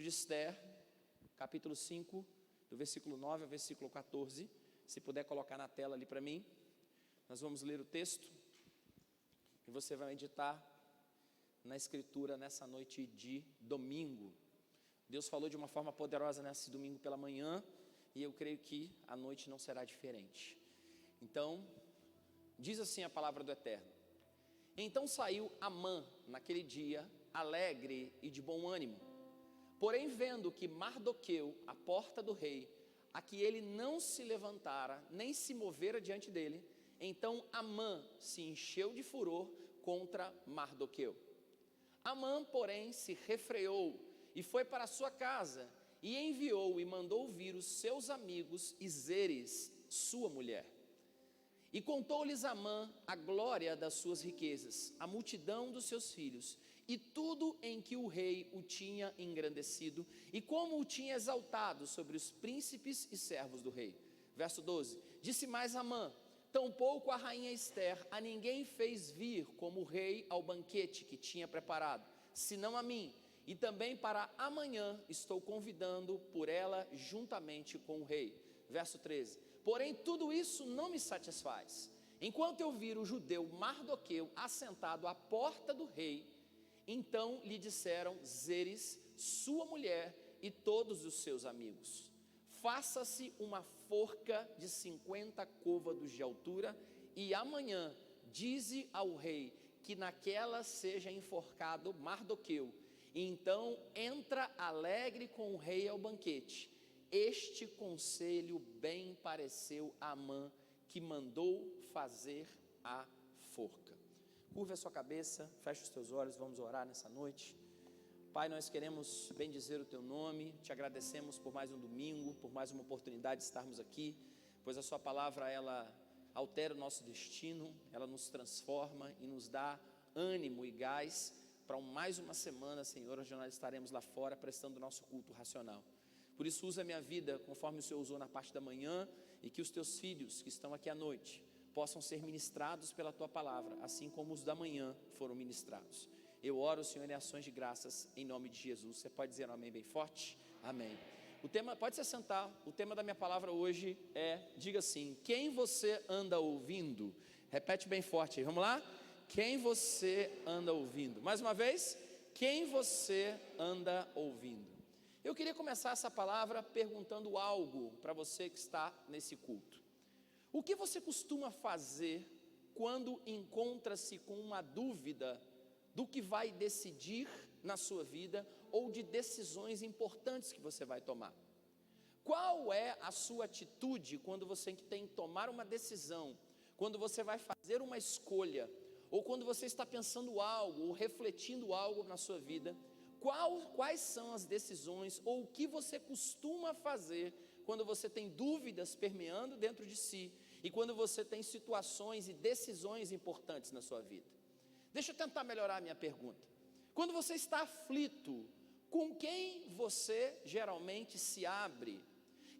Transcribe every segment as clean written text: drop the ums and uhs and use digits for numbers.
de Esther, capítulo 5, do versículo 9 ao versículo 14. Se puder colocar na tela ali para mim. Nós vamos ler o texto e você vai meditar na escritura nessa noite de domingo. Deus falou de uma forma poderosa nesse domingo pela manhã, e eu creio que a noite não será diferente. Então, diz assim a palavra do Eterno: Então saiu Amã naquele dia, alegre e de bom ânimo. Porém, vendo que Mardoqueu, à porta do rei, a que ele não se levantara, nem se movera diante dele, então Amã se encheu de furor contra Mardoqueu. Amã, porém, se refreou e foi para a sua casa, e enviou e mandou vir os seus amigos e Zeres, sua mulher. E contou-lhes Amã a glória das suas riquezas, a multidão dos seus filhos, e tudo em que o rei o tinha engrandecido, e como o tinha exaltado sobre os príncipes e servos do rei. Verso 12, disse mais Amã: tampouco a rainha Esther a ninguém fez vir como o rei ao banquete que tinha preparado, senão a mim, e também para amanhã estou convidando por ela juntamente com o rei. Verso 13, porém tudo isso não me satisfaz. Enquanto eu vir o judeu Mardoqueu assentado à porta do rei, então lhe disseram Zeres, sua mulher, e todos os seus amigos: faça-se uma forca de 50 côvados de altura, e amanhã dize ao rei que naquela seja enforcado Mardoqueu, e então entra alegre com o rei ao banquete. Este conselho bem pareceu a Amã, que mandou fazer a forca. Curva a sua cabeça, feche os teus olhos, vamos orar nessa noite. Pai, nós queremos bendizer o teu nome, te agradecemos por mais um domingo, por mais uma oportunidade de estarmos aqui, pois a sua palavra, ela altera o nosso destino, ela nos transforma e nos dá ânimo e gás para mais uma semana, Senhor, onde nós estaremos lá fora prestando o nosso culto racional. Por isso usa a minha vida conforme o Senhor usou na parte da manhã, e que os teus filhos que estão aqui à noite possam ser ministrados pela tua palavra, assim como os da manhã foram ministrados. Eu oro, Senhor, em ações de graças, em nome de Jesus. Você pode dizer um amém bem forte? Amém. O tema, pode se assentar, o tema da minha palavra hoje é, diga assim: quem você anda ouvindo? Repete bem forte aí, vamos lá? Quem você anda ouvindo? Mais uma vez, quem você anda ouvindo? Eu queria começar essa palavra perguntando algo para você que está nesse culto. O que você costuma fazer quando encontra-se com uma dúvida do que vai decidir na sua vida ou de decisões importantes que você vai tomar? Qual é a sua atitude quando você tem que tomar uma decisão, quando você vai fazer uma escolha, ou quando você está pensando algo ou refletindo algo na sua vida? Quais são as decisões ou o que você costuma fazer quando você tem dúvidas permeando dentro de si e quando você tem situações e decisões importantes na sua vida? Deixa eu tentar melhorar a minha pergunta. Quando você está aflito, com quem você geralmente se abre?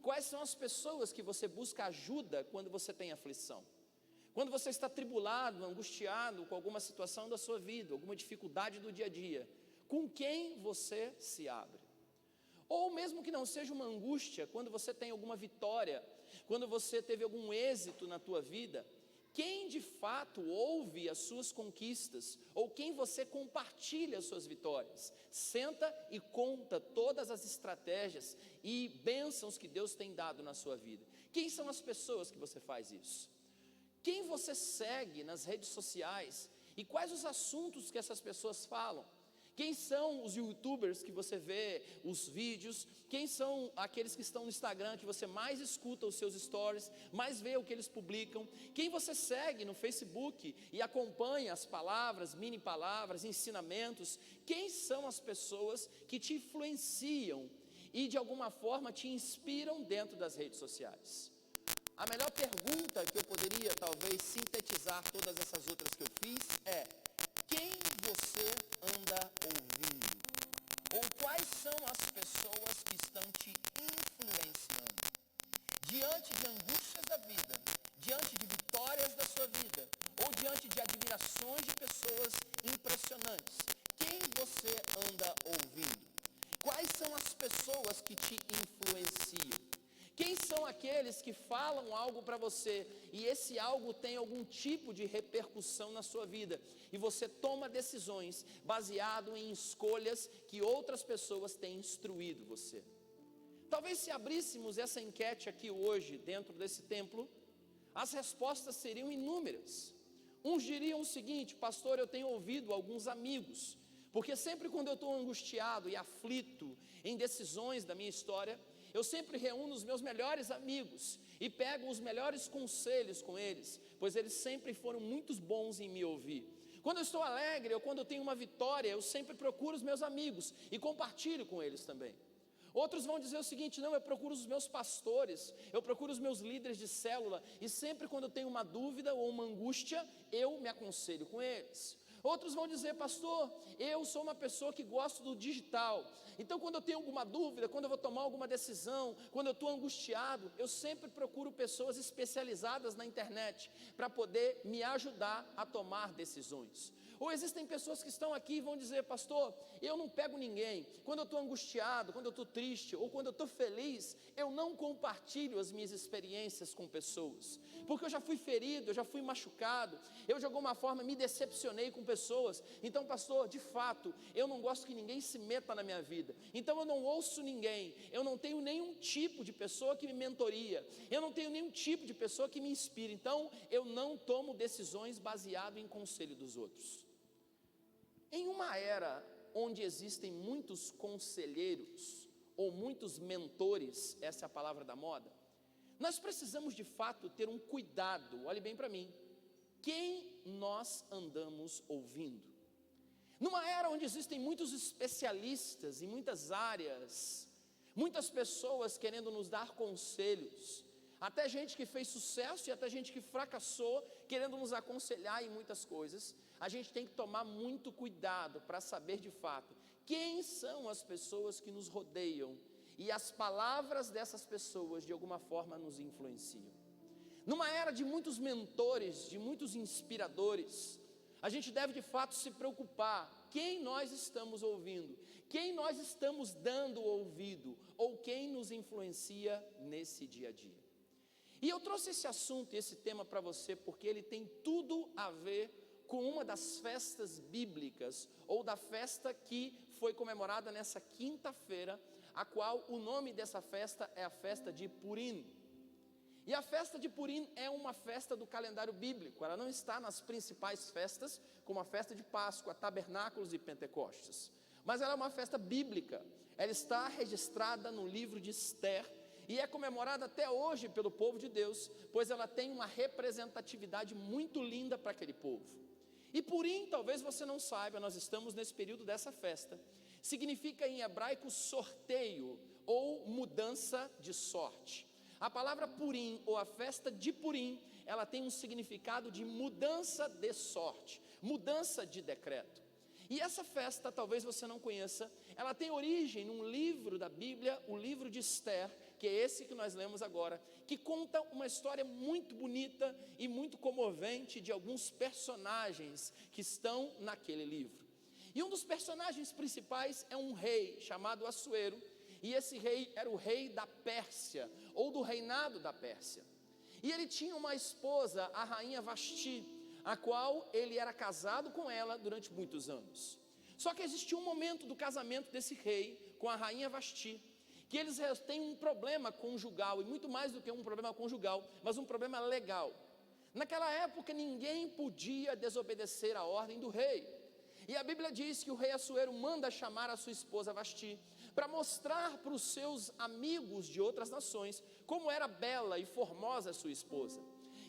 Quais são as pessoas que você busca ajuda quando você tem aflição? Quando você está tribulado, angustiado com alguma situação da sua vida, alguma dificuldade do dia a dia, com quem você se abre? Ou mesmo que não seja uma angústia, quando você tem alguma vitória, quando você teve algum êxito na tua vida, quem de fato ouve as suas conquistas, ou quem você compartilha as suas vitórias? Senta e conta todas as estratégias e bênçãos que Deus tem dado na sua vida. Quem são as pessoas que você faz isso? Quem você segue nas redes sociais? E quais os assuntos que essas pessoas falam? Quem são os youtubers que você vê os vídeos? Quem são aqueles que estão no Instagram que você mais escuta os seus stories, mais vê o que eles publicam? Quem você segue no Facebook e acompanha as palavras, mini palavras, ensinamentos? Quem são as pessoas que te influenciam e de alguma forma te inspiram dentro das redes sociais? A melhor pergunta que eu poderia talvez sintetizar todas essas outras que eu fiz é: quem você anda ouvindo? Ou quais são as pessoas que estão te influenciando? Diante de angústias da vida, diante de vitórias da sua vida, ou diante de admirações de pessoas impressionantes, quem você anda ouvindo? Quais são as pessoas que te influenciam? Quem são aqueles que falam algo para você e esse algo tem algum tipo de repercussão na sua vida e você toma decisões baseado em escolhas que outras pessoas têm instruído você? Talvez se abríssemos essa enquete aqui hoje dentro desse templo, as respostas seriam inúmeras. Uns diriam o seguinte: pastor, eu tenho ouvido alguns amigos, porque sempre quando eu estou angustiado e aflito em decisões da minha história, eu sempre reúno os meus melhores amigos e pego os melhores conselhos com eles, pois eles sempre foram muito bons em me ouvir. Quando eu estou alegre ou quando eu tenho uma vitória, eu sempre procuro os meus amigos e compartilho com eles também. Outros vão dizer o seguinte: não, eu procuro os meus pastores, eu procuro os meus líderes de célula e sempre quando eu tenho uma dúvida ou uma angústia, eu me aconselho com eles. Outros vão dizer: pastor, eu sou uma pessoa que gosto do digital, então quando eu tenho alguma dúvida, quando eu vou tomar alguma decisão, quando eu estou angustiado, eu sempre procuro pessoas especializadas na internet para poder me ajudar a tomar decisões. Ou existem pessoas que estão aqui e vão dizer: pastor, eu não pego ninguém, quando eu estou angustiado, quando eu estou triste, ou quando eu estou feliz, eu não compartilho as minhas experiências com pessoas, porque eu já fui ferido, eu já fui machucado, eu de alguma forma me decepcionei com pessoas, então pastor, de fato, eu não gosto que ninguém se meta na minha vida, então eu não ouço ninguém, eu não tenho nenhum tipo de pessoa que me mentoria, eu não tenho nenhum tipo de pessoa que me inspira, então eu não tomo decisões baseado em conselho dos outros. Em uma era onde existem muitos conselheiros ou muitos mentores, essa é a palavra da moda, nós precisamos de fato ter um cuidado. Olhe bem para mim, quem nós andamos ouvindo? Numa era onde existem muitos especialistas em muitas áreas, muitas pessoas querendo nos dar conselhos, até gente que fez sucesso e até gente que fracassou, querendo nos aconselhar em muitas coisas, a gente tem que tomar muito cuidado para saber de fato quem são as pessoas que nos rodeiam e as palavras dessas pessoas de alguma forma nos influenciam. Numa era de muitos mentores, de muitos inspiradores, a gente deve de fato se preocupar quem nós estamos ouvindo, quem nós estamos dando ouvido ou quem nos influencia nesse dia a dia. E eu trouxe esse assunto e esse tema para você porque ele tem tudo a ver com uma das festas bíblicas, ou da festa que foi comemorada nessa quinta-feira, a qual o nome dessa festa é a festa de Purim. E a festa de Purim é uma festa do calendário bíblico, ela não está nas principais festas, como a festa de Páscoa, Tabernáculos e Pentecostes, mas ela é uma festa bíblica, ela está registrada no livro de Esther, e é comemorada até hoje pelo povo de Deus, pois ela tem uma representatividade muito linda para aquele povo. E Purim, talvez você não saiba, nós estamos nesse período dessa festa, significa em hebraico sorteio ou mudança de sorte. A palavra Purim ou a festa de Purim, ela tem um significado de mudança de sorte, mudança de decreto. E essa festa, talvez você não conheça, ela tem origem num livro da Bíblia, o livro de Esther, que é esse que nós lemos agora, que conta uma história muito bonita e muito comovente de alguns personagens que estão naquele livro. E um dos personagens principais é um rei chamado Assuero, e esse rei era o rei da Pérsia, ou do reinado da Pérsia. E ele tinha uma esposa, a rainha Vasti, a qual ele era casado com ela durante muitos anos. Só que existia um momento do casamento desse rei com a rainha Vasti, que eles têm um problema conjugal, e muito mais do que um problema conjugal, mas um problema legal. Naquela época ninguém podia desobedecer a ordem do rei, e a Bíblia diz que o rei Assuero manda chamar a sua esposa Vasti, para mostrar para os seus amigos de outras nações, como era bela e formosa a sua esposa.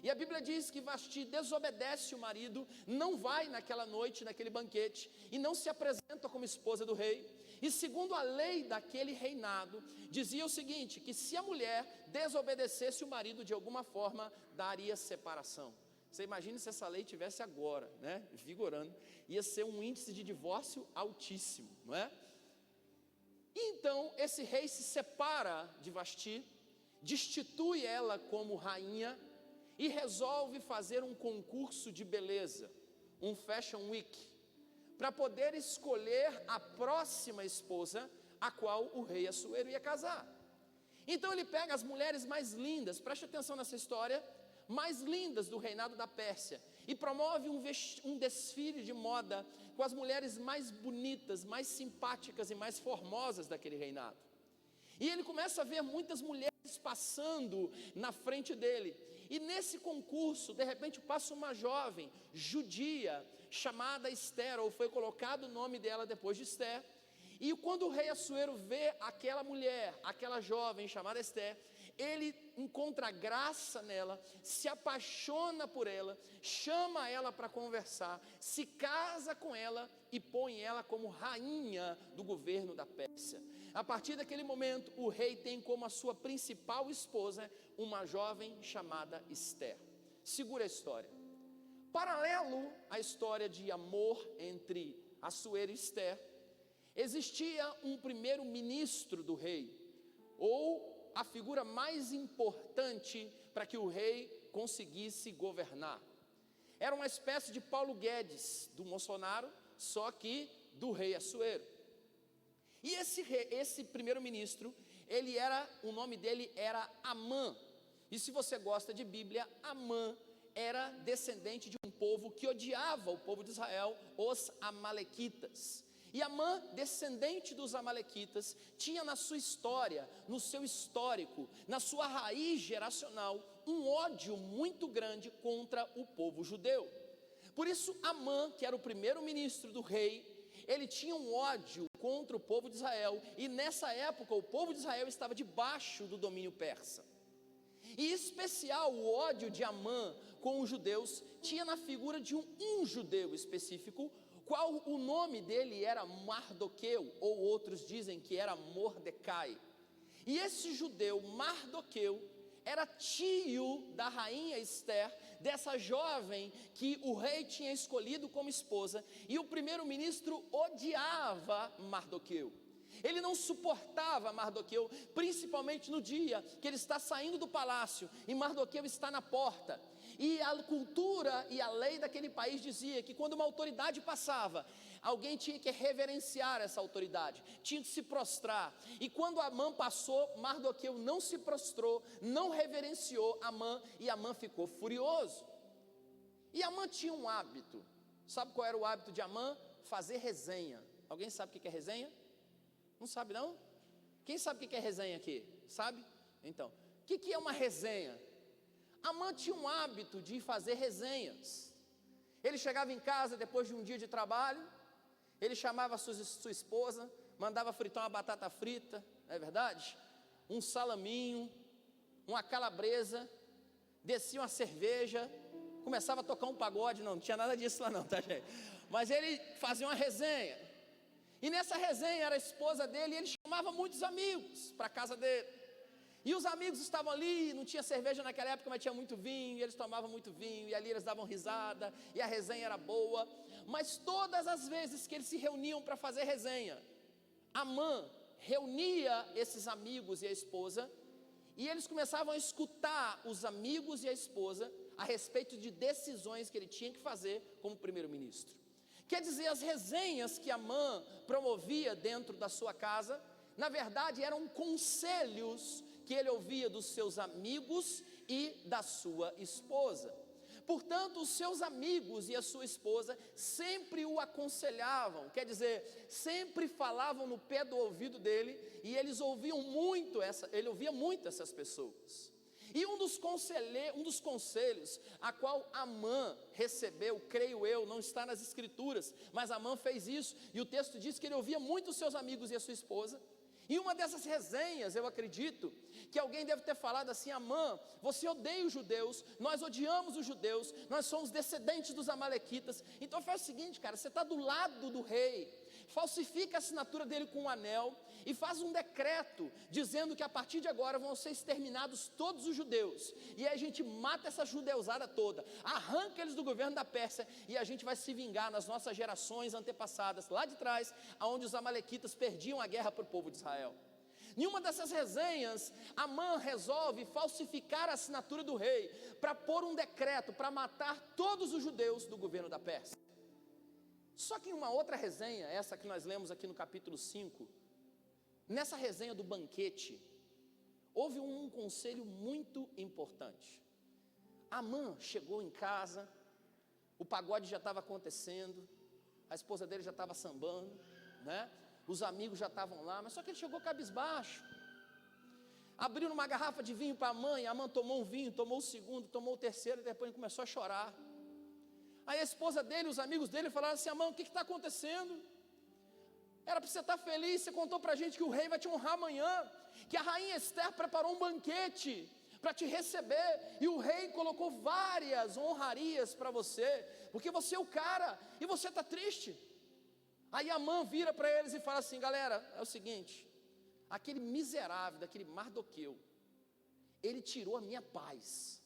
E a Bíblia diz que Vasti desobedece o marido, não vai naquela noite, naquele banquete, e não se apresenta como esposa do rei. E segundo a lei daquele reinado, dizia o seguinte, que se a mulher desobedecesse o marido de alguma forma, daria separação. Você imagina se essa lei tivesse agora, né, vigorando, ia ser um índice de divórcio altíssimo, não é? Então esse rei se separa de Vasti, destitui ela como rainha, e resolve fazer um concurso de beleza, um fashion week, para poder escolher a próxima esposa, a qual o rei Assuero ia casar. Então ele pega as mulheres mais lindas, preste atenção nessa história, mais lindas do reinado da Pérsia, e promove um desfile de moda com as mulheres mais bonitas, mais simpáticas e mais formosas daquele reinado. E ele começa a ver muitas mulheres passando na frente dele, e nesse concurso, de repente passa uma jovem judia, chamada Esther, ou foi colocado o nome dela depois de Esther. E quando o rei Assuero vê aquela mulher, aquela jovem chamada Esther, ele encontra graça nela, se apaixona por ela, chama ela para conversar, se casa com ela e põe ela como rainha do governo da Pérsia. A partir daquele momento, o rei tem como a sua principal esposa uma jovem chamada Esther. Segura a história. Paralelo à história de amor entre Assuero e Esther, existia um primeiro-ministro do rei, ou a figura mais importante para que o rei conseguisse governar. Era uma espécie de Paulo Guedes do Bolsonaro, só que do rei Assuero. E esse primeiro-ministro, o nome dele era Amã. E se você gosta de Bíblia, Amã era descendente de um povo que odiava o povo de Israel, os amalequitas. E Amã, descendente dos amalequitas, tinha na sua história, no seu histórico, na sua raiz geracional, um ódio muito grande contra o povo judeu. Por isso Amã, que era o primeiro-ministro do rei, ele tinha um ódio contra o povo de Israel, e nessa época o povo de Israel estava debaixo do domínio persa. E em especial o ódio de Amã com os judeus tinha na figura de um judeu específico, qual o nome dele era Mardoqueu, ou outros dizem que era Mordecai. E esse judeu Mardoqueu era tio da rainha Esther, dessa jovem que o rei tinha escolhido como esposa, e o primeiro-ministro odiava Mardoqueu. Ele não suportava Mardoqueu, principalmente no dia que ele está saindo do palácio e Mardoqueu está na porta. E a cultura e a lei daquele país dizia que quando uma autoridade passava, alguém tinha que reverenciar essa autoridade, tinha que se prostrar. E quando Amã passou, Mardoqueu não se prostrou, não reverenciou Amã, e Amã ficou furioso. E Amã tinha um hábito. Sabe qual era o hábito de Amã? Fazer resenha. Alguém sabe o que é resenha? Não sabe não? Quem sabe o que é resenha aqui? Sabe? Então, o que é uma resenha? Amã tinha um hábito de fazer resenhas. Ele chegava em casa depois de um dia de trabalho, ele chamava sua esposa, mandava fritar uma batata frita, não é verdade? Um salaminho, uma calabresa, descia uma cerveja, começava a tocar um pagode, não tinha nada disso lá não, tá gente? Mas ele fazia uma resenha, e nessa resenha era a esposa dele, e ele chamava muitos amigos para a casa dele. E os amigos estavam ali, não tinha cerveja naquela época, mas tinha muito vinho, e eles tomavam muito vinho, e ali eles davam risada, e a resenha era boa. Mas todas as vezes que eles se reuniam para fazer resenha, Amã reunia esses amigos e a esposa, e eles começavam a escutar os amigos e a esposa a respeito de decisões que ele tinha que fazer como primeiro-ministro. Quer dizer, as resenhas que Amã promovia dentro da sua casa, na verdade eram conselhos que ele ouvia dos seus amigos e da sua esposa. Portanto, os seus amigos e a sua esposa sempre o aconselhavam, quer dizer, sempre falavam no pé do ouvido dele, e ele ouvia muito essas pessoas. E um dos conselhos a qual Amã recebeu, creio eu, não está nas escrituras, mas Amã fez isso, e o texto diz que ele ouvia muito os seus amigos e a sua esposa. E uma dessas resenhas, eu acredito, que alguém deve ter falado assim: Amã, você odeia os judeus, nós odiamos os judeus, nós somos descendentes dos amalequitas, então faz o seguinte, cara, você está do lado do rei, falsifica a assinatura dele com um anel, e faz um decreto, dizendo que a partir de agora vão ser exterminados todos os judeus, e aí a gente mata essa judeusada toda, arranca eles do governo da Pérsia, e a gente vai se vingar nas nossas gerações antepassadas, lá de trás, onde os amalequitas perdiam a guerra para o povo de Israel. Em uma dessas resenhas, Amã resolve falsificar a assinatura do rei, para pôr um decreto, para matar todos os judeus do governo da Pérsia. Só que em uma outra resenha, essa que nós lemos aqui no capítulo 5, Nessa resenha do banquete, houve um conselho muito importante. Amã chegou em casa, o pagode já estava acontecendo, a esposa dele já estava sambando, né? Os amigos já estavam lá, mas só que ele chegou cabisbaixo. Abriu uma garrafa de vinho para a mãe, a mãe tomou um vinho, tomou o segundo, tomou o terceiro, e depois ele começou a chorar. Aí a esposa dele, os amigos dele falaram assim: Amã, o que está acontecendo? Era para você estar feliz, você contou para a gente que o rei vai te honrar amanhã, que a rainha Esther preparou um banquete para te receber, e o rei colocou várias honrarias para você, porque você é o cara, e você está triste. Aí Amã vira para eles e fala assim: galera, é o seguinte, aquele miserável, daquele Mardoqueu, ele tirou a minha paz,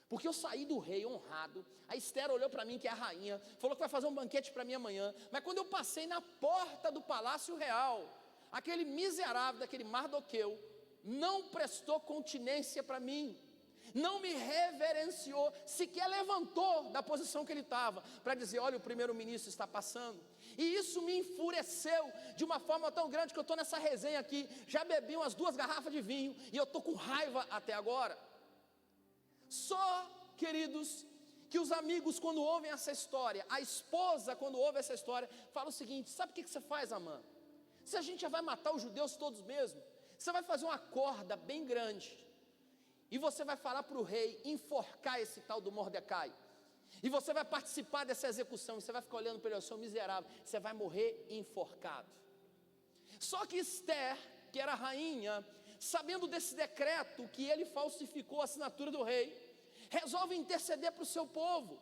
porque eu saí do rei honrado. A Esther olhou para mim, que é a rainha, falou que vai fazer um banquete para mim amanhã, mas quando eu passei na porta do palácio real, aquele miserável daquele Mardoqueu não prestou continência para mim, não me reverenciou, sequer levantou da posição que ele estava, para dizer: olha, o primeiro-ministro está passando. E isso me enfureceu de uma forma tão grande que eu estou nessa resenha aqui, já bebi umas 2 garrafas de vinho, e eu estou com raiva até agora. Só, queridos, que os amigos, quando ouvem essa história, a esposa, quando ouve essa história, fala o seguinte: sabe o que você faz, Amã? Se a gente já vai matar os judeus todos mesmo, você vai fazer uma corda bem grande, e você vai falar para o rei enforcar esse tal do Mordecai, e você vai participar dessa execução, e você vai ficar olhando para ele: seu miserável, você vai morrer enforcado. Só que Esther, que era a rainha, sabendo desse decreto que ele falsificou a assinatura do rei, resolve interceder para o seu povo.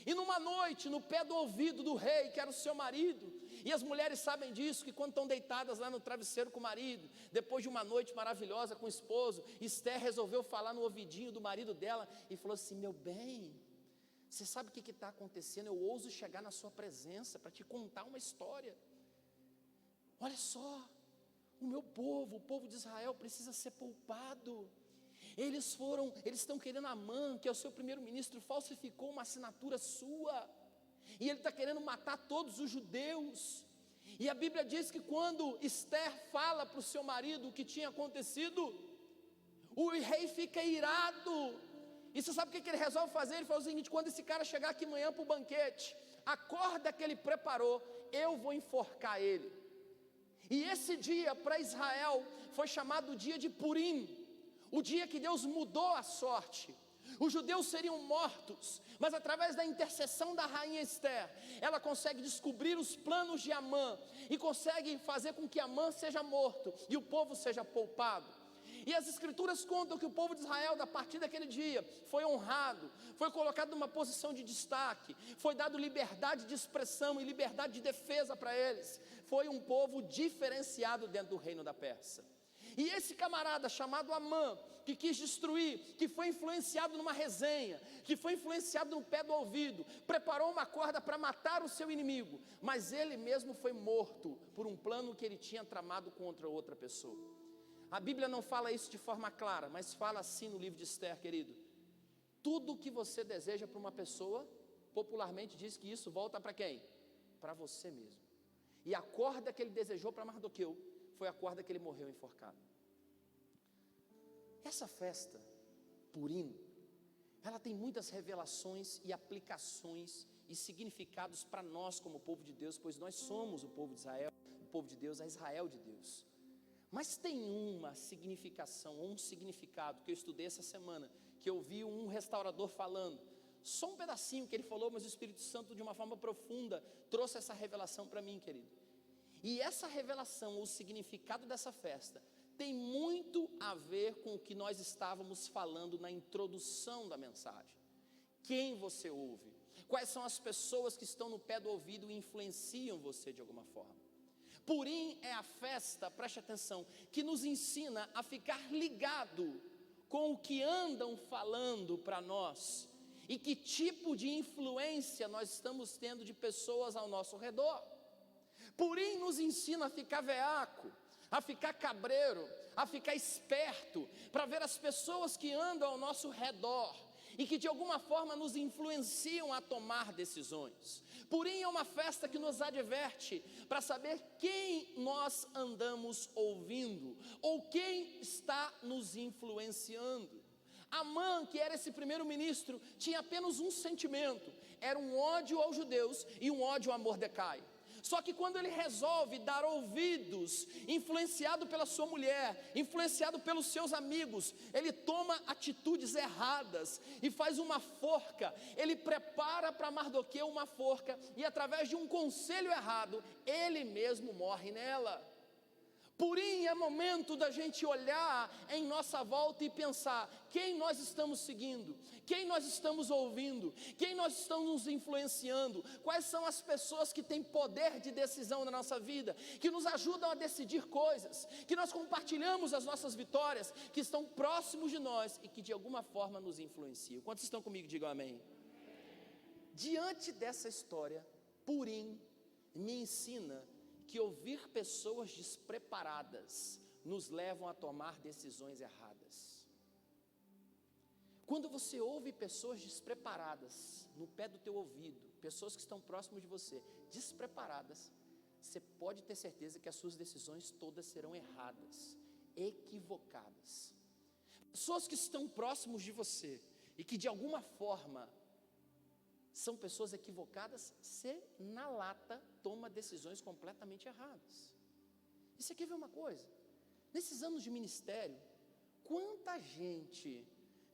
E numa noite, no pé do ouvido do rei, que era o seu marido, e as mulheres sabem disso, que quando estão deitadas lá no travesseiro com o marido, depois de uma noite maravilhosa com o esposo, Esther resolveu falar no ouvidinho do marido dela, e falou assim: meu bem, você sabe o que está acontecendo? Eu ouso chegar na sua presença para te contar uma história. Olha só, o meu povo, o povo de Israel precisa ser poupado. Eles estão querendo Amã, que é o seu primeiro-ministro, falsificou uma assinatura sua, e ele está querendo matar todos os judeus. E a Bíblia diz que quando Esther fala para o seu marido o que tinha acontecido, o rei fica irado. E você sabe o que ele resolve fazer? Ele fala o seguinte: quando esse cara chegar aqui amanhã para o banquete, a corda que ele preparou, eu vou enforcar ele. E esse dia para Israel foi chamado o dia de Purim, o dia que Deus mudou a sorte. Os judeus seriam mortos, mas através da intercessão da rainha Esther, ela consegue descobrir os planos de Amã, e consegue fazer com que Amã seja morto, e o povo seja poupado. E as escrituras contam que o povo de Israel, a partir daquele dia, foi honrado, foi colocado numa posição de destaque, foi dado liberdade de expressão e liberdade de defesa para eles. Foi um povo diferenciado dentro do reino da Pérsia. E esse camarada chamado Amã, que quis destruir, que foi influenciado numa resenha, que foi influenciado no pé do ouvido, preparou uma corda para matar o seu inimigo, mas ele mesmo foi morto por um plano que ele tinha tramado contra outra pessoa. A Bíblia não fala isso de forma clara, mas fala assim no livro de Esther, querido: tudo que você deseja para uma pessoa, popularmente diz que isso volta para quem? Para você mesmo. E a corda que ele desejou para Mardoqueu foi a corda que ele morreu enforcado. Essa festa, Purim, ela tem muitas revelações e aplicações e significados para nós como povo de Deus, pois nós somos o povo de Israel, o povo de Deus, a Israel de Deus. Mas tem uma significação, ou um significado que eu estudei essa semana, que eu vi um restaurador falando, só um pedacinho que ele falou, mas o Espírito Santo de uma forma profunda trouxe essa revelação para mim, querido. E essa revelação, o significado dessa festa, tem muito a ver com o que nós estávamos falando na introdução da mensagem. Quem você ouve? Quais são as pessoas que estão no pé do ouvido e influenciam você de alguma forma? Purim é a festa, preste atenção, que nos ensina a ficar ligado com o que andam falando para nós e que tipo de influência nós estamos tendo de pessoas ao nosso redor. Purim nos ensina a ficar veaco, a ficar cabreiro, a ficar esperto, para ver as pessoas que andam ao nosso redor e que de alguma forma nos influenciam a tomar decisões. Purim é uma festa que nos adverte para saber quem nós andamos ouvindo, ou quem está nos influenciando. Amã, que era esse primeiro-ministro, tinha apenas um sentimento, era um ódio aos judeus e um ódio a Mordecai. Só que quando ele resolve dar ouvidos, influenciado pela sua mulher, influenciado pelos seus amigos, ele toma atitudes erradas e faz uma forca. Ele prepara para Mardoqueu uma forca e através de um conselho errado, ele mesmo morre nela. Purim é momento da gente olhar em nossa volta e pensar quem nós estamos seguindo, quem nós estamos ouvindo, quem nós estamos nos influenciando, quais são as pessoas que têm poder de decisão na nossa vida, que nos ajudam a decidir coisas, que nós compartilhamos as nossas vitórias, que estão próximos de nós e que de alguma forma nos influenciam. Quantos estão comigo? Digam amém. Diante dessa história, Purim me ensina que ouvir pessoas despreparadas nos levam a tomar decisões erradas. Quando você ouve pessoas despreparadas no pé do teu ouvido, pessoas que estão próximas de você, despreparadas, você pode ter certeza que as suas decisões todas serão erradas, equivocadas. Pessoas que estão próximos de você e que de alguma forma são pessoas equivocadas, você na lata toma decisões completamente erradas. E você quer ver uma coisa? Nesses anos de ministério, quanta gente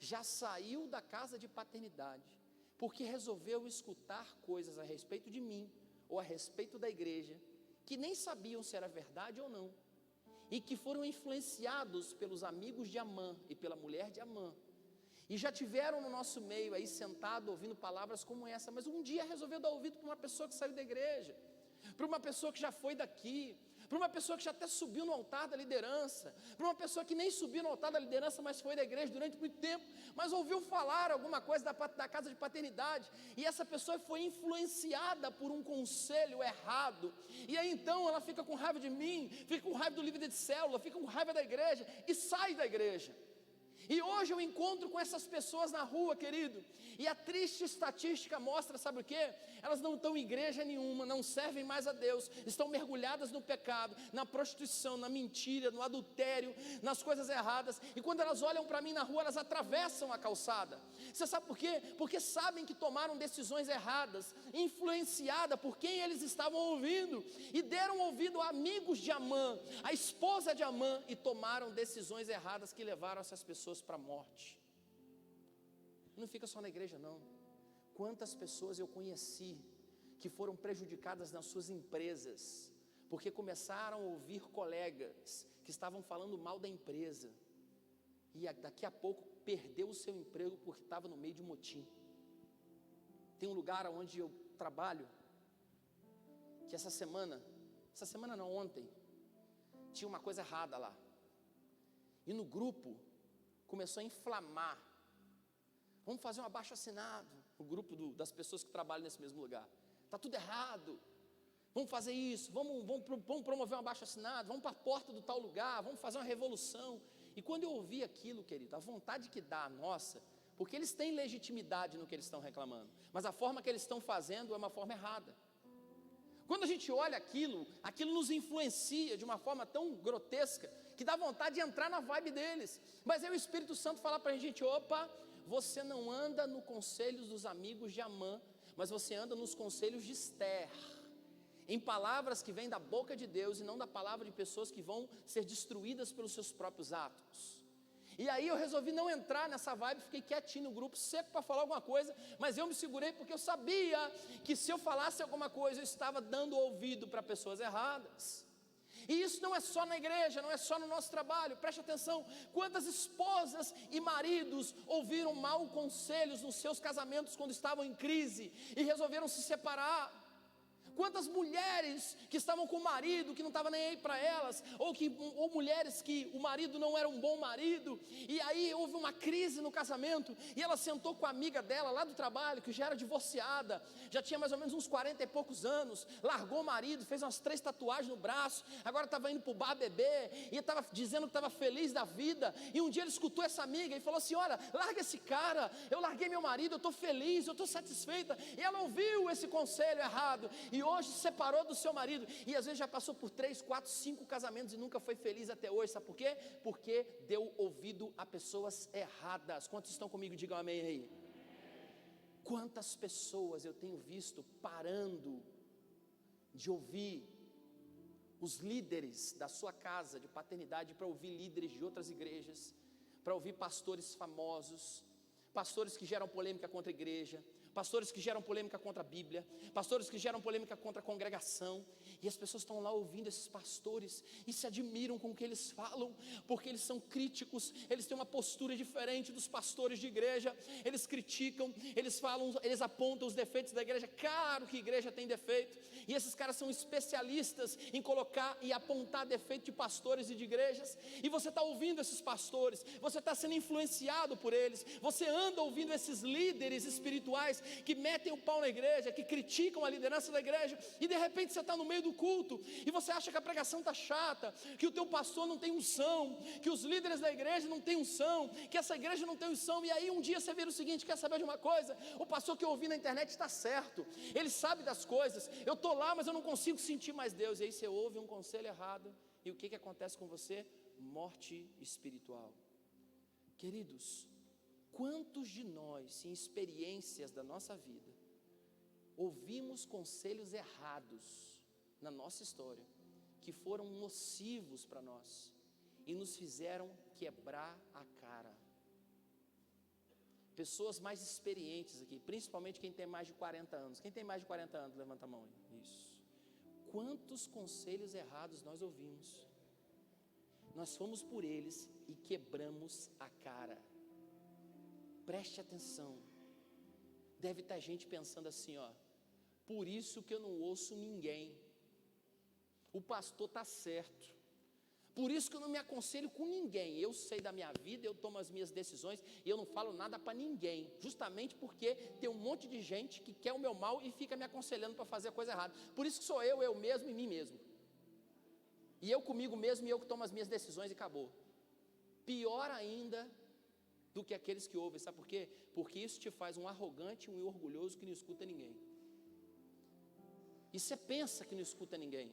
já saiu da casa de paternidade porque resolveu escutar coisas a respeito de mim ou a respeito da igreja que nem sabiam se era verdade ou não, e que foram influenciados pelos amigos de Amã e pela mulher de Amã, e já tiveram no nosso meio aí sentado ouvindo palavras como essa, mas um dia resolveu dar ouvido para uma pessoa que saiu da igreja, para uma pessoa que já foi daqui, para uma pessoa que já até subiu no altar da liderança, para uma pessoa que nem subiu no altar da liderança, mas foi da igreja durante muito tempo, mas ouviu falar alguma coisa da casa de paternidade, e essa pessoa foi influenciada por um conselho errado, e aí então ela fica com raiva de mim, fica com raiva do líder de célula, fica com raiva da igreja, e sai da igreja. E hoje eu encontro com essas pessoas na rua, querido, e a triste estatística mostra, sabe o quê? Elas não estão em igreja nenhuma, não servem mais a Deus, estão mergulhadas no pecado, na prostituição, na mentira, no adultério, nas coisas erradas, e quando elas olham para mim na rua, elas atravessam a calçada. Você sabe por quê? Porque sabem que tomaram decisões erradas, influenciadas por quem eles estavam ouvindo, e deram ouvido a amigos de Amã, a esposa de Amã, e tomaram decisões erradas que levaram essas pessoas para a morte. Não fica só na igreja não. Quantas pessoas eu conheci que foram prejudicadas nas suas empresas, porque começaram a ouvir colegas que estavam falando mal da empresa, e daqui a pouco perdeu o seu emprego porque estava no meio de um motim. Tem um lugar onde eu trabalho, que essa semana não, ontem, tinha uma coisa errada lá, e no grupo começou a inflamar. Vamos fazer um abaixo-assinado, o grupo das pessoas que trabalham nesse mesmo lugar. Está tudo errado, vamos fazer isso, vamos promover um abaixo-assinado, vamos para a porta do tal lugar, vamos fazer uma revolução. E quando eu ouvi aquilo, querido, a vontade que dá a nossa, porque eles têm legitimidade no que eles estão reclamando, mas a forma que eles estão fazendo é uma forma errada. Quando a gente olha aquilo nos influencia de uma forma tão grotesca, que dá vontade de entrar na vibe deles. Mas aí o Espírito Santo fala para a gente: opa, você não anda nos conselhos dos amigos de Amã, mas você anda nos conselhos de Esther, em palavras que vêm da boca de Deus e não da palavra de pessoas que vão ser destruídas pelos seus próprios atos. E aí eu resolvi não entrar nessa vibe, fiquei quietinho no grupo, seco para falar alguma coisa, mas eu me segurei porque eu sabia que se eu falasse alguma coisa, eu estava dando ouvido para pessoas erradas. E isso não é só na igreja, não é só no nosso trabalho, preste atenção, quantas esposas e maridos ouviram maus conselhos nos seus casamentos quando estavam em crise e resolveram se separar. Quantas mulheres que estavam com o marido, que não estava nem aí para elas, ou mulheres que o marido não era um bom marido, e aí houve uma crise no casamento, e ela sentou com a amiga dela lá do trabalho, que já era divorciada, já tinha mais ou menos uns 40 e poucos anos, largou o marido, fez umas 3 tatuagens no braço, agora estava indo para o bar beber, e estava dizendo que estava feliz da vida, e um dia ele escutou essa amiga e falou assim: olha, larga esse cara, eu larguei meu marido, eu estou feliz, eu estou satisfeita. E ela ouviu esse conselho errado, e hoje se separou do seu marido, e às vezes já passou por 3, 4, 5 casamentos, e nunca foi feliz até hoje. Sabe por quê? Porque deu ouvido a pessoas erradas. Quantos estão comigo? Digam amém aí. Quantas pessoas eu tenho visto parando de ouvir os líderes da sua casa de paternidade, para ouvir líderes de outras igrejas, para ouvir pastores famosos, pastores que geram polêmica contra a igreja, pastores que geram polêmica contra a Bíblia, pastores que geram polêmica contra a congregação, e as pessoas estão lá ouvindo esses pastores, e se admiram com o que eles falam, porque eles são críticos, eles têm uma postura diferente dos pastores de igreja, eles criticam, eles falam, eles apontam os defeitos da igreja. Claro que a igreja tem defeito, e esses caras são especialistas em colocar e apontar defeito de pastores e de igrejas, e você está ouvindo esses pastores, você está sendo influenciado por eles, você anda ouvindo esses líderes espirituais, que metem o pau na igreja, que criticam a liderança da igreja, e de repente você está no meio do culto, e você acha que a pregação está chata, que o teu pastor não tem unção, que os líderes da igreja não têm unção, que essa igreja não tem unção, e aí um dia você vira o seguinte: quer saber de uma coisa? O pastor que eu ouvi na internet está certo, ele sabe das coisas, eu estou lá, mas eu não consigo sentir mais Deus. E aí você ouve um conselho errado, e o que acontece com você? Morte espiritual. Queridos, quantos de nós, em experiências da nossa vida, ouvimos conselhos errados na nossa história, que foram nocivos para nós, e nos fizeram quebrar a cara? Pessoas mais experientes aqui, principalmente quem tem mais de 40 anos. Quem tem mais de 40 anos, levanta a mão aí. Isso. Quantos conselhos errados nós ouvimos? Nós fomos por eles e quebramos a cara. Preste atenção. Deve estar gente pensando assim, ó: por isso que eu não ouço ninguém, o pastor está certo, por isso que eu não me aconselho com ninguém, eu sei da minha vida, eu tomo as minhas decisões, e eu não falo nada para ninguém, justamente porque tem um monte de gente que quer o meu mal e fica me aconselhando para fazer a coisa errada. Por isso que sou eu mesmo e mim mesmo, e eu comigo mesmo, e eu que tomo as minhas decisões, e acabou. Pior ainda do que aqueles que ouvem. Sabe por quê? Porque isso te faz um arrogante, um orgulhoso que não escuta ninguém. E você pensa que não escuta ninguém,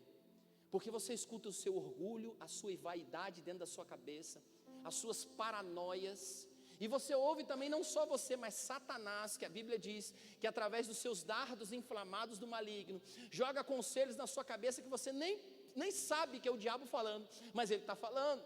porque você escuta o seu orgulho, a sua vaidade dentro da sua cabeça, as suas paranoias, e você ouve também não só você, mas Satanás, que a Bíblia diz que através dos seus dardos inflamados do maligno, joga conselhos na sua cabeça que você nem sabe que é o diabo falando, mas ele está falando.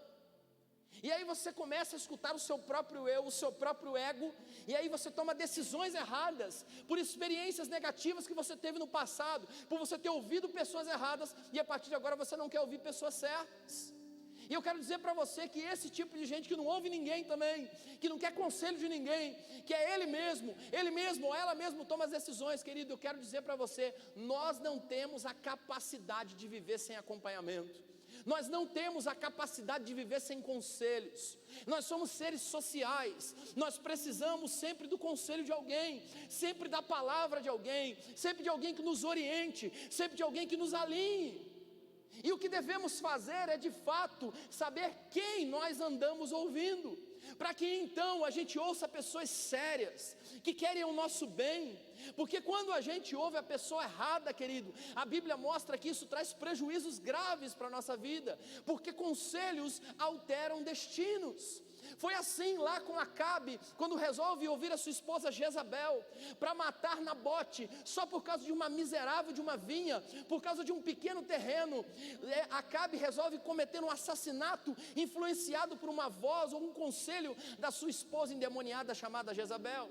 E aí você começa a escutar o seu próprio eu, o seu próprio ego, e aí você toma decisões erradas, por experiências negativas que você teve no passado, por você ter ouvido pessoas erradas, e a partir de agora você não quer ouvir pessoas certas. E eu quero dizer para você que esse tipo de gente que não ouve ninguém também, que não quer conselho de ninguém, que é ele mesmo ou ela mesmo toma as decisões, querido, eu quero dizer para você, nós não temos a capacidade de viver sem acompanhamento. Nós não temos a capacidade de viver sem conselhos. Nós somos seres sociais, nós precisamos sempre do conselho de alguém, sempre da palavra de alguém, sempre de alguém que nos oriente, sempre de alguém que nos alinhe. E o que devemos fazer é de fato saber quem nós andamos ouvindo, para que então a gente ouça pessoas sérias, que querem o nosso bem. Porque quando a gente ouve a pessoa errada, querido, a Bíblia mostra que isso traz prejuízos graves para a nossa vida, porque conselhos alteram destinos. Foi assim lá com Acabe, quando resolve ouvir a sua esposa Jezabel, para matar Nabote, só por causa de uma miserável de uma vinha, por causa de um pequeno terreno. Acabe resolve cometer um assassinato, influenciado por uma voz ou um conselho da sua esposa endemoniada chamada Jezabel.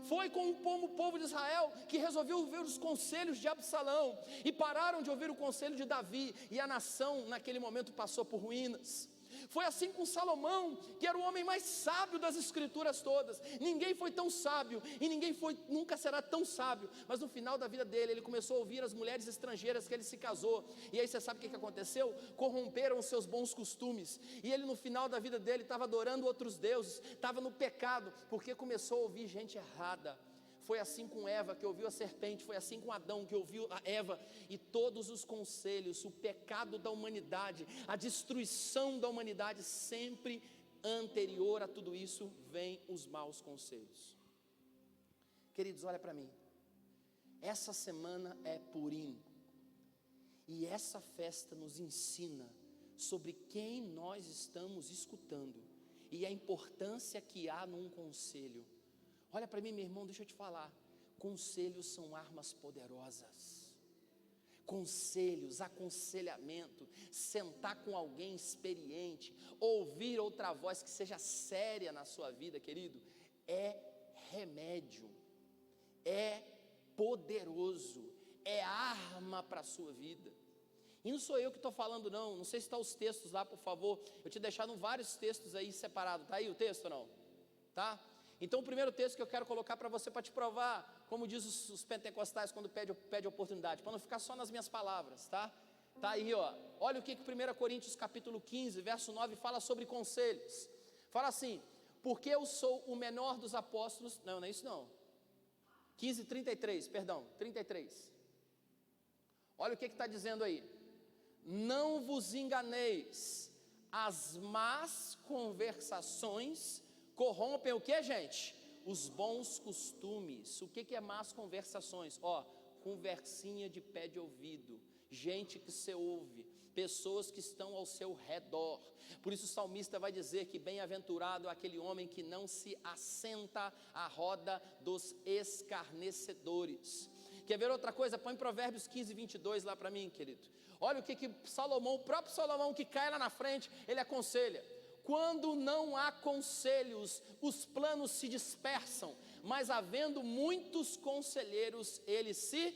Foi com o povo de Israel que resolveu ouvir os conselhos de Absalão, e pararam de ouvir o conselho de Davi, e a nação naquele momento passou por ruínas. Foi assim com Salomão, que era o homem mais sábio das escrituras todas. Ninguém foi tão sábio e ninguém nunca será tão sábio. Mas no final da vida dele, ele começou a ouvir as mulheres estrangeiras que ele se casou. E aí você sabe o que aconteceu? Corromperam os seus bons costumes. E ele no final da vida dele estava adorando outros deuses, estava no pecado, porque começou a ouvir gente errada. Foi assim com Eva, que ouviu a serpente. Foi assim com Adão, que ouviu a Eva. E todos os conselhos, o pecado da humanidade, a destruição da humanidade, sempre anterior a tudo isso, vem os maus conselhos. Queridos, olha para mim. Essa semana é Purim. E essa festa nos ensina sobre quem nós estamos escutando. E a importância que há num conselho. Olha para mim, meu irmão, deixa eu te falar. Conselhos são armas poderosas. Conselhos, aconselhamento, sentar com alguém experiente, ouvir outra voz que seja séria na sua vida, querido, é remédio, é poderoso, é arma para a sua vida. E não sou eu que estou falando não sei se estão os textos lá, por favor, eu te deixaram vários textos aí separados, está aí o texto ou não? Tá? Então o primeiro texto que eu quero colocar para você, para te provar, como diz os pentecostais quando pede oportunidade, para não ficar só nas minhas palavras, tá? Tá aí, ó. Olha o que 1 Coríntios capítulo 15, verso 9 fala sobre conselhos. Fala assim: porque eu sou o menor dos apóstolos, não é isso não. 33. Olha o que está dizendo aí. Não vos enganeis, as más conversações corrompem o que, gente? Os bons costumes. O que é más conversações? Conversinha de pé de ouvido, gente que você ouve, pessoas que estão ao seu redor. Por isso o salmista vai dizer que bem-aventurado é aquele homem que não se assenta à roda dos escarnecedores. Quer ver outra coisa? Põe Provérbios 15, 22 lá para mim, querido. Olha o que Salomão, o próprio Salomão que cai lá na frente, ele aconselha. Quando não há conselhos, os planos se dispersam, mas havendo muitos conselheiros, eles se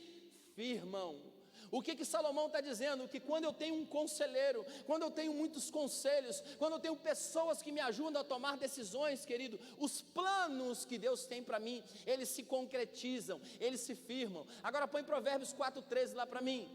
firmam. O que Salomão está dizendo? Que quando eu tenho um conselheiro, quando eu tenho muitos conselhos, quando eu tenho pessoas que me ajudam a tomar decisões, querido, os planos que Deus tem para mim, eles se concretizam, eles se firmam. Agora põe Provérbios 4,13 lá para mim.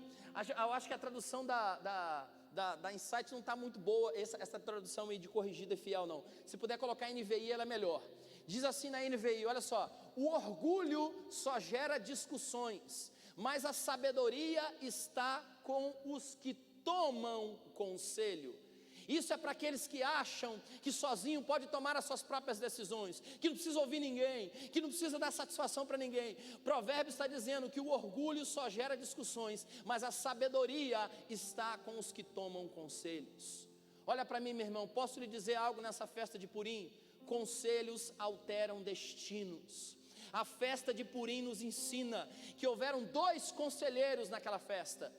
Eu acho que a tradução da Insight não está muito boa, essa tradução aí de corrigida e fiel não. Se puder colocar NVI, ela é melhor. Diz assim na NVI, olha só: o orgulho só gera discussões, mas a sabedoria está com os que tomam conselho. Isso é para aqueles que acham que sozinho pode tomar as suas próprias decisões, que não precisa ouvir ninguém, que não precisa dar satisfação para ninguém. Provérbios está dizendo que o orgulho só gera discussões, mas a sabedoria está com os que tomam conselhos. Olha para mim, meu irmão, posso lhe dizer algo nessa festa de Purim? Conselhos alteram destinos. A festa de Purim nos ensina que houveram 2 conselheiros naquela festa.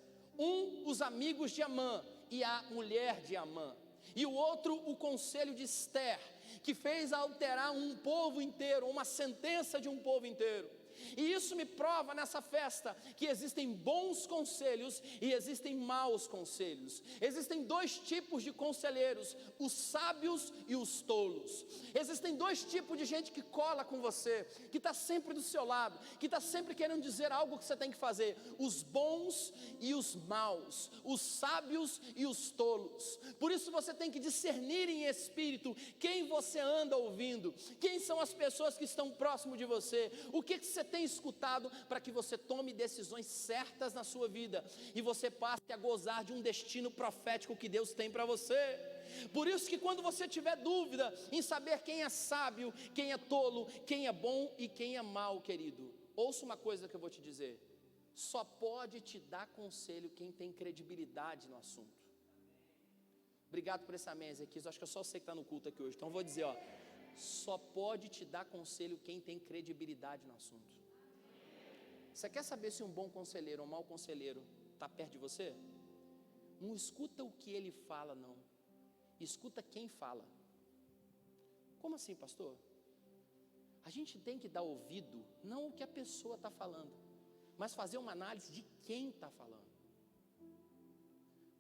Os amigos de Amã e a mulher de Amã. E o outro, o conselho de Esther, que fez alterar um povo inteiro, uma sentença de um povo inteiro. E isso me prova nessa festa que existem bons conselhos e existem maus conselhos. Existem 2 tipos de conselheiros, os sábios e os tolos. Existem 2 tipos de gente que cola com você, que está sempre do seu lado, que está sempre querendo dizer algo que você tem que fazer: os bons e os maus, os sábios e os tolos. Por isso você tem que discernir em espírito quem você anda ouvindo, quem são as pessoas que estão próximo de você, o que você tem escutado, para que você tome decisões certas na sua vida e você passe a gozar de um destino profético que Deus tem para você. Por isso que quando você tiver dúvida em saber quem é sábio, quem é tolo, quem é bom e quem é mau, querido, ouça uma coisa que eu vou te dizer: só pode te dar conselho quem tem credibilidade no assunto. Obrigado por esse amém, Ezequiel. Acho que é só você que está no culto aqui hoje. Então eu vou dizer, só pode te dar conselho quem tem credibilidade no assunto. Você quer saber se um bom conselheiro ou um mau conselheiro está perto de você? Não escuta o que ele fala, não. Escuta quem fala. Como assim, pastor? A gente tem que dar ouvido, não o que a pessoa está falando, mas fazer uma análise de quem está falando.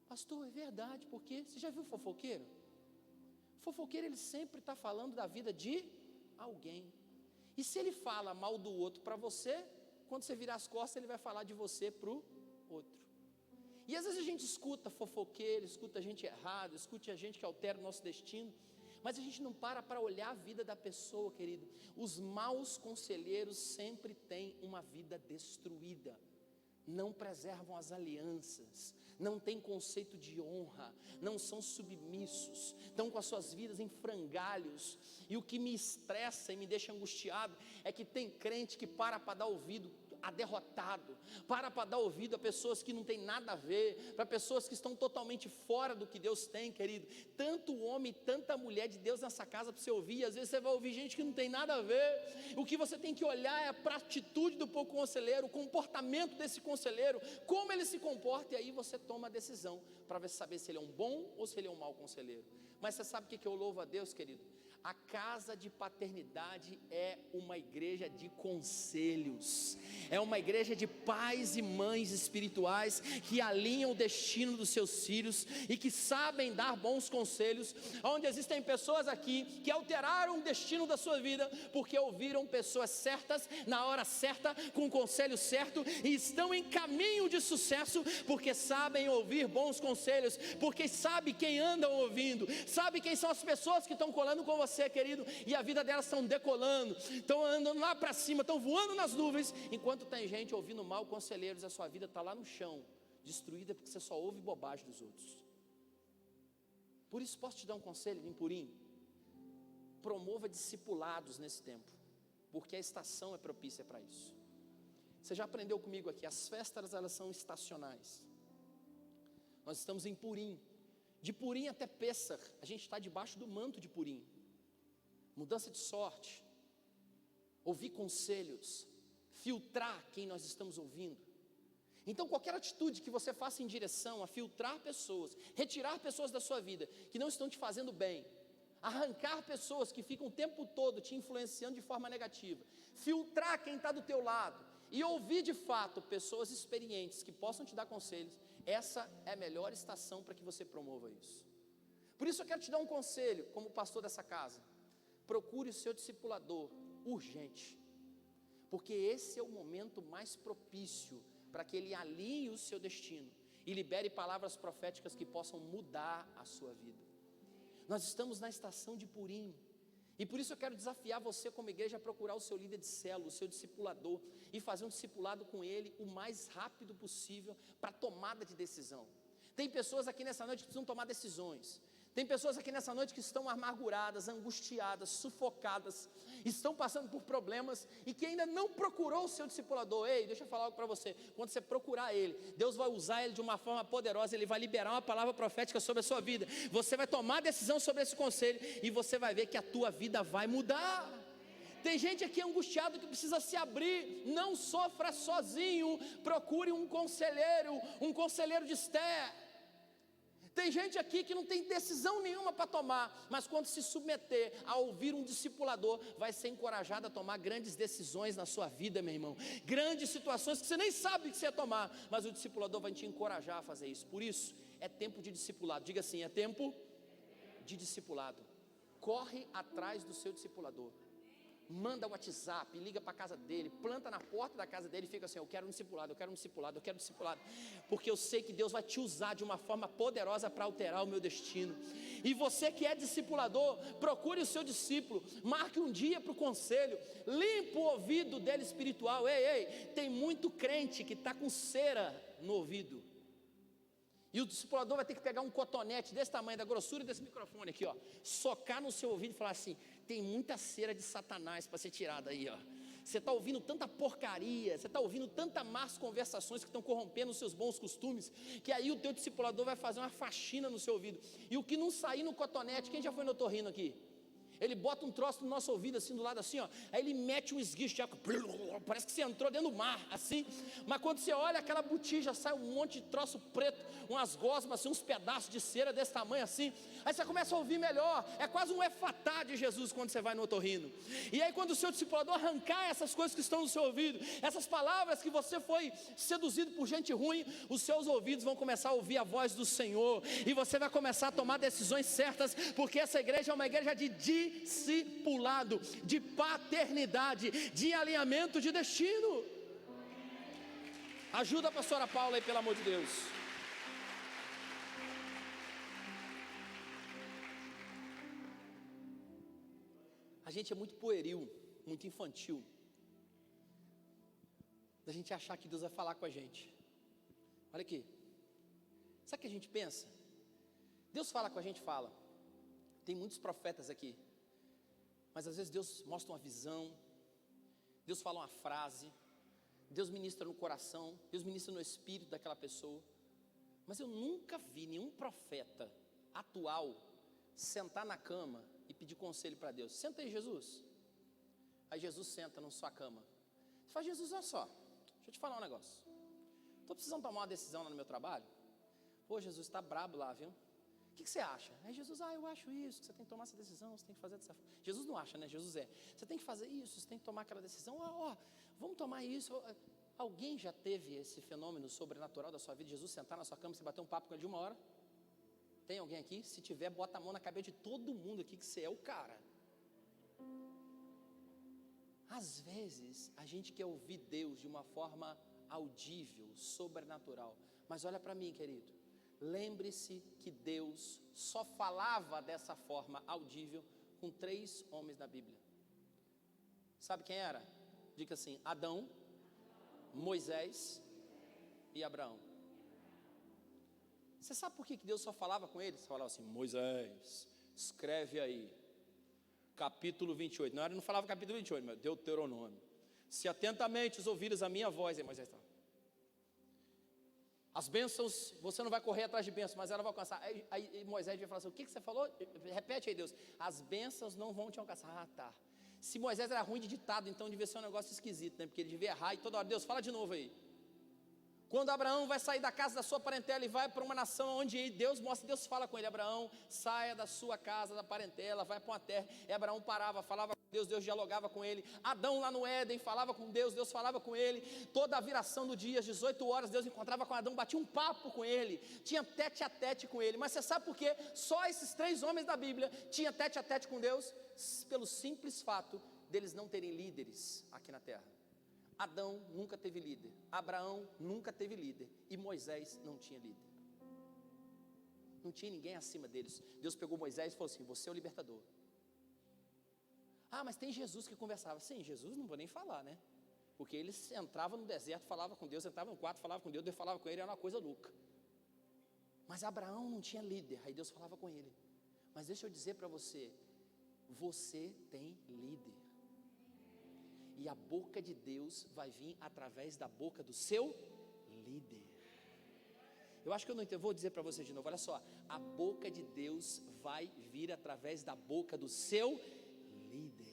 Pastor, é verdade, porque você já viu fofoqueiro? Fofoqueiro, ele sempre está falando da vida de alguém. E se ele fala mal do outro para você, quando você virar as costas, ele vai falar de você para o outro. E às vezes a gente escuta fofoqueiro, escuta gente errada, escuta gente que altera o nosso destino, mas a gente não para olhar a vida da pessoa, querido. Os maus conselheiros sempre têm uma vida destruída, não preservam as alianças, não têm conceito de honra, não são submissos, estão com as suas vidas em frangalhos. E o que me estressa e me deixa angustiado é que tem crente que para dar ouvido a derrotado, para dar ouvido a pessoas que não tem nada a ver, para pessoas que estão totalmente fora do que Deus tem, querido. Tanto homem, tanta mulher de Deus nessa casa para você ouvir, e às vezes você vai ouvir gente que não tem nada a ver. O que você tem que olhar é a atitude do povo conselheiro, o comportamento desse conselheiro, como ele se comporta, e aí você toma a decisão, para saber se ele é um bom ou se ele é um mau conselheiro. Mas você sabe o que eu louvo a Deus, querido? A casa de paternidade é uma igreja de conselhos, é uma igreja de pais e mães espirituais que alinham o destino dos seus filhos e que sabem dar bons conselhos, onde existem pessoas aqui que alteraram o destino da sua vida, porque ouviram pessoas certas, na hora certa, com o conselho certo, e estão em caminho de sucesso, porque sabem ouvir bons conselhos, porque sabe quem andam ouvindo, sabe quem são as pessoas que estão colando com você, querido, e a vida delas estão decolando, estão andando lá para cima, estão voando nas nuvens, enquanto tem gente ouvindo mal conselheiros, a sua vida está lá no chão, destruída, porque você só ouve bobagem dos outros. Por isso posso te dar um conselho, Impurim? Promova discipulados nesse tempo, porque a estação é propícia para isso. Você já aprendeu comigo aqui, as festas elas são estacionais. Nós estamos em Purim, de Purim até Pêssar, a gente está debaixo do manto de Purim. Mudança de sorte, ouvir conselhos, filtrar quem nós estamos ouvindo. Então qualquer atitude que você faça em direção a filtrar pessoas, retirar pessoas da sua vida que não estão te fazendo bem, arrancar pessoas que ficam o tempo todo te influenciando de forma negativa, filtrar quem está do teu lado e ouvir de fato pessoas experientes que possam te dar conselhos, essa é a melhor estação para que você promova isso. Por isso eu quero te dar um conselho como pastor dessa casa: procure o seu discipulador urgente, porque esse é o momento mais propício para que ele alinhe o seu destino e libere palavras proféticas que possam mudar a sua vida. Nós estamos na estação de Purim, e por isso eu quero desafiar você como igreja a procurar o seu líder de célula, o seu discipulador, e fazer um discipulado com ele o mais rápido possível para tomada de decisão. Tem pessoas aqui nessa noite que precisam tomar decisões. Tem pessoas aqui nessa noite que estão amarguradas, angustiadas, sufocadas, estão passando por problemas e que ainda não procurou o seu discipulador. Ei, deixa eu falar algo para você: quando você procurar ele, Deus vai usar ele de uma forma poderosa, ele vai liberar uma palavra profética sobre a sua vida. Você vai tomar decisão sobre esse conselho e você vai ver que a tua vida vai mudar. Tem gente aqui angustiado que precisa se abrir, não sofra sozinho, procure um conselheiro de Esther. Tem gente aqui que não tem decisão nenhuma para tomar, mas quando se submeter a ouvir um discipulador, vai ser encorajado a tomar grandes decisões na sua vida, meu irmão. Grandes situações que você nem sabe que você ia tomar, mas o discipulador vai te encorajar a fazer isso. Por isso, é tempo de discipulado. Diga assim: é tempo de discipulado. Corre atrás do seu discipulador. Manda o WhatsApp, liga para a casa dele, planta na porta da casa dele e fica assim: eu quero um discipulado, eu quero um discipulado, eu quero um discipulado, porque eu sei que Deus vai te usar de uma forma poderosa para alterar o meu destino. E você que é discipulador, procure o seu discípulo, marque um dia para o conselho, limpa o ouvido dele espiritual. Ei, tem muito crente que está com cera no ouvido, e o discipulador vai ter que pegar um cotonete desse tamanho, da grossura desse microfone aqui, ó, socar no seu ouvido e falar assim: tem muita cera de Satanás para ser tirada aí, ó. Você está ouvindo tanta porcaria, você está ouvindo tantas más conversações que estão corrompendo os seus bons costumes, que aí o teu discipulador vai fazer uma faxina no seu ouvido. E o que não sair no cotonete, quem já foi no otorrino aqui? Ele bota um troço no nosso ouvido, assim, do lado assim, ó. Aí ele mete um esguicho de água, parece que você entrou dentro do mar, assim. Mas quando você olha aquela botija, sai um monte de troço preto, umas gosmas, assim, uns pedaços de cera desse tamanho, assim. Aí você começa a ouvir melhor. É quase um efatá de Jesus quando você vai no otorrino. E aí quando o seu discipulador arrancar essas coisas que estão no seu ouvido, essas palavras que você foi seduzido por gente ruim, os seus ouvidos vão começar a ouvir a voz do Senhor. E você vai começar a tomar decisões certas, porque essa igreja é uma igreja de discipulado, de paternidade, de alinhamento de destino. Ajuda a pastora Paula aí, pelo amor de Deus. A gente é muito pueril, muito infantil, da gente achar que Deus vai falar com a gente. Olha aqui, sabe o que a gente pensa? Deus fala com a gente, fala. Tem muitos profetas aqui, mas às vezes Deus mostra uma visão, Deus fala uma frase, Deus ministra no coração, Deus ministra no espírito daquela pessoa. Mas eu nunca vi nenhum profeta atual sentar na cama e pedir conselho para Deus. Senta aí, Jesus. Aí Jesus senta na sua cama. Você fala: Jesus, olha só, deixa eu te falar um negócio. Estou precisando tomar uma decisão lá no meu trabalho. Pô, Jesus, está brabo lá, viu? O que você acha? Aí Jesus: eu acho isso, que você tem que tomar essa decisão, você tem que fazer dessa forma. Jesus não acha, né? Jesus é. Você tem que fazer isso, você tem que tomar aquela decisão. Vamos tomar isso. Alguém já teve esse fenômeno sobrenatural da sua vida? Jesus sentar na sua cama e você bater um papo com ele de 1 hora? Tem alguém aqui? Se tiver, bota a mão na cabeça de todo mundo aqui que você é o cara. Às vezes, a gente quer ouvir Deus de uma forma audível, sobrenatural. Mas olha para mim, querido. Lembre-se que Deus só falava dessa forma audível com 3 homens da Bíblia. Sabe quem era? Diga assim: Adão, Moisés e Abraão. Você sabe por que Deus só falava com eles? Você falava assim: Moisés, escreve aí, capítulo 28. Não falava capítulo 28, mas Deuteronômio. Se atentamente os ouvires a minha voz, aí Moisés estava. As bênçãos, você não vai correr atrás de bênçãos, mas ela vai alcançar. Aí Moisés vai falar assim: o que você falou? Repete aí, Deus. As bênçãos não vão te alcançar. Ah, tá. Se Moisés era ruim de ditado, então devia ser um negócio esquisito, né? Porque ele devia errar e toda hora: Deus, fala de novo aí. Quando Abraão vai sair da casa da sua parentela e vai para uma nação onde Deus mostra, Deus fala com ele: Abraão, saia da sua casa, da parentela, vai para uma terra. E Abraão parava, falava com Deus, Deus dialogava com ele. Adão lá no Éden falava com Deus, Deus falava com ele. Toda a viração do dia, às 18 horas, Deus encontrava com Adão, batia um papo com ele, tinha tete a tete com ele. Mas você sabe por quê? Só esses 3 homens da Bíblia tinham tete a tete com Deus, pelo simples fato deles não terem líderes aqui na terra. Adão nunca teve líder, Abraão nunca teve líder, e Moisés não tinha líder. Não tinha ninguém acima deles. Deus pegou Moisés e falou assim: você é o libertador. Mas tem Jesus que conversava. Sim, Jesus não vou nem falar, né? Porque ele entrava no deserto, falava com Deus, entrava no quarto, falava com Deus falava com ele, era uma coisa louca. Mas Abraão não tinha líder, aí Deus falava com ele. Mas deixa eu dizer para você, você tem líder. E a boca de Deus vai vir através da boca do seu líder. Eu acho que eu não entendo, vou dizer para você de novo, olha só. A boca de Deus vai vir através da boca do seu líder.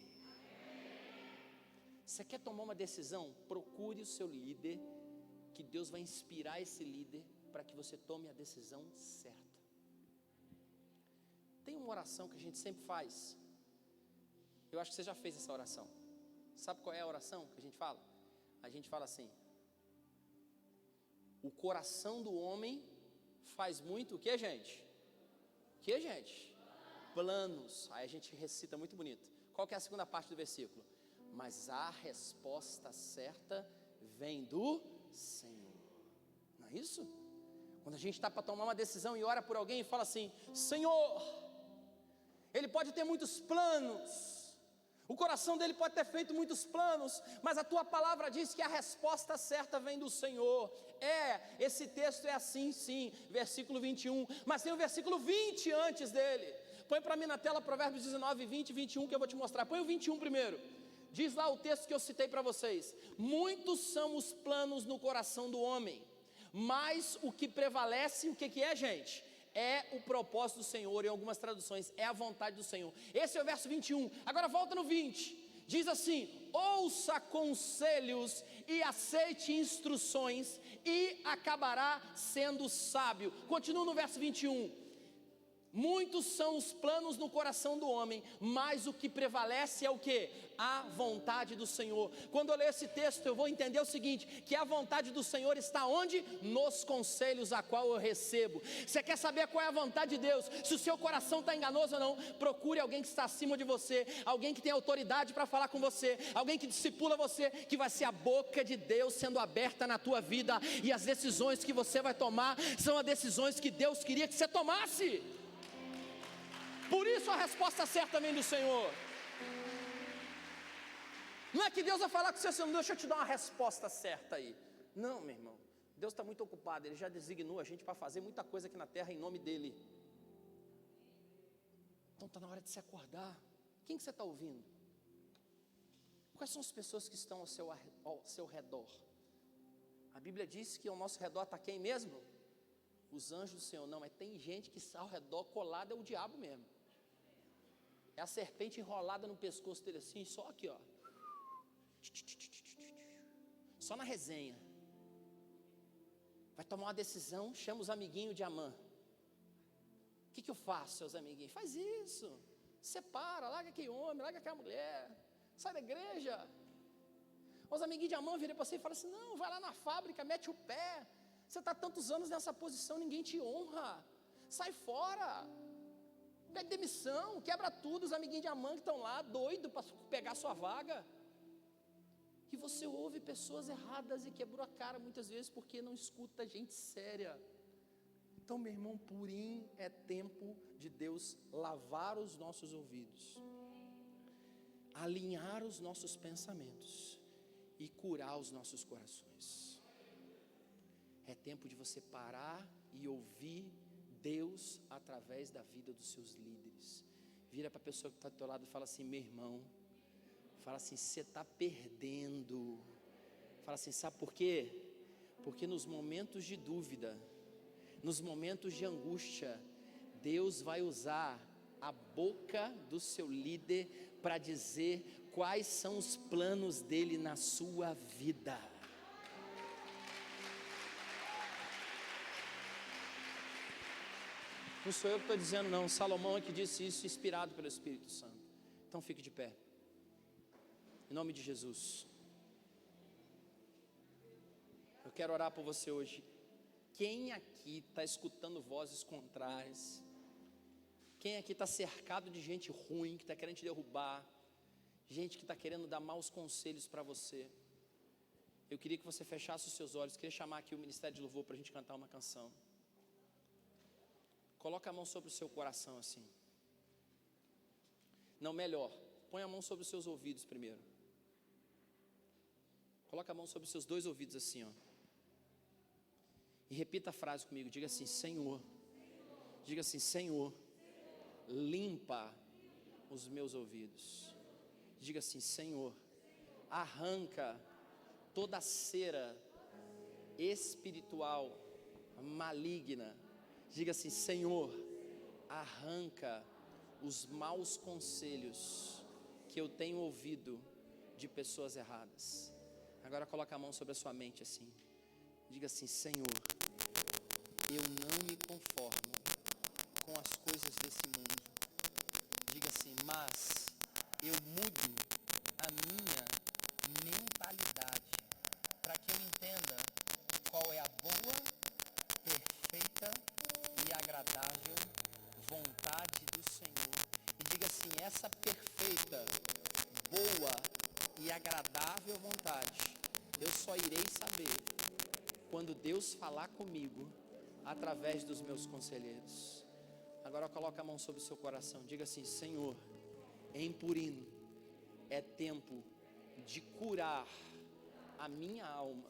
Você quer tomar uma decisão? Procure o seu líder, que Deus vai inspirar esse líder para que você tome a decisão certa. Tem uma oração que a gente sempre faz. Eu acho que você já fez essa oração. Sabe qual é a oração que a gente fala? A gente fala assim: o coração do homem faz muito o que, gente? O que, gente? Planos. Aí a gente recita muito bonito. Qual que é a segunda parte do versículo? Mas a resposta certa vem do Senhor. Não é isso? Quando a gente está para tomar uma decisão e ora por alguém e fala assim: Senhor, ele pode ter muitos planos, o coração dele pode ter feito muitos planos, mas a tua palavra diz que a resposta certa vem do Senhor. Esse texto é assim sim, versículo 21, mas tem o versículo 20 antes dele. Põe para mim na tela Provérbios 19, 20 e 21 que eu vou te mostrar. Põe o 21 primeiro. Diz lá o texto que eu citei para vocês: muitos são os planos no coração do homem, mas o que prevalece, o que é, gente? É o propósito do Senhor, em algumas traduções, é a vontade do Senhor. Esse é o verso 21. Agora volta no 20. Diz assim: ouça conselhos e aceite instruções, e acabará sendo sábio. Continua no verso 21. Muitos são os planos no coração do homem, mas o que prevalece é o quê? A vontade do Senhor. Quando eu ler esse texto, eu vou entender o seguinte: que a vontade do Senhor está onde? Nos conselhos a qual eu recebo. Você quer saber qual é a vontade de Deus? Se o seu coração está enganoso ou não, procure alguém que está acima de você, alguém que tem autoridade para falar com você, alguém que discipula você, que vai ser a boca de Deus sendo aberta na tua vida, e as decisões que você vai tomar são as decisões que Deus queria que você tomasse. Por isso a resposta certa vem do Senhor. Não é que Deus vai falar com você assim: deixa eu te dar uma resposta certa aí. Não, meu irmão, Deus está muito ocupado, Ele já designou a gente para fazer muita coisa aqui na terra em nome dEle. Então está na hora de se acordar. Quem que você está ouvindo? Quais são as pessoas que estão ao seu redor? A Bíblia diz que ao nosso redor está quem mesmo? Os anjos do Senhor. Não, mas tem gente que está ao redor colado, é o diabo mesmo. É a serpente enrolada no pescoço dele assim, só aqui, ó. Só na resenha. Vai tomar uma decisão, chama os amiguinhos de Amã. O que eu faço, seus amiguinhos? Faz isso. Separa, larga aquele homem, larga aquela mulher. Sai da igreja. Os amiguinhos de Amã viram para você e falam assim: não, vai lá na fábrica, mete o pé. Você está tantos anos nessa posição, ninguém te honra. Sai fora. Pede demissão, quebra tudo. Os amiguinhos de Amã que estão lá, doidos para pegar sua vaga. E você ouve pessoas erradas e quebrou a cara muitas vezes porque não escuta gente séria. Então, meu irmão, Purim é tempo de Deus lavar os nossos ouvidos, alinhar os nossos pensamentos e curar os nossos corações. É tempo de você parar e ouvir Deus através da vida dos seus líderes. Vira para a pessoa que está do teu lado e fala assim: meu irmão, fala assim, você está perdendo. Fala assim, sabe por quê? Porque nos momentos de dúvida, nos momentos de angústia, Deus vai usar a boca do seu líder para dizer quais são os planos dele na sua vida. Não sou eu que estou dizendo não, Salomão é que disse isso, inspirado pelo Espírito Santo. Então fique de pé, em nome de Jesus. Eu quero orar por você hoje. Quem aqui está escutando vozes contrárias? Quem aqui está cercado de gente ruim, que está querendo te derrubar, gente que está querendo dar maus conselhos para você? Eu queria que você fechasse os seus olhos. Queria chamar aqui o Ministério de Louvor para a gente cantar uma canção. Coloca a mão sobre o seu coração assim. Não, melhor, põe a mão sobre os seus ouvidos primeiro. Coloca a mão sobre os seus dois ouvidos assim, ó. E repita a frase comigo, diga assim: Senhor. Diga assim: Senhor, limpa os meus ouvidos. Diga assim: Senhor, arranca toda a cera espiritual maligna. Diga assim: Senhor, arranca os maus conselhos que eu tenho ouvido de pessoas erradas. Agora coloca a mão sobre a sua mente assim. Diga assim: Senhor, eu não me conformo com as coisas desse mundo. Diga assim: mas eu mudo a minha mentalidade para que eu entenda qual é a boa, perfeita e agradável vontade do Senhor. E diga assim: essa perfeita, boa e agradável vontade eu só irei saber quando Deus falar comigo através dos meus conselheiros. Agora coloca a mão sobre o seu coração. Diga assim: Senhor, em Purim é tempo de curar a minha alma.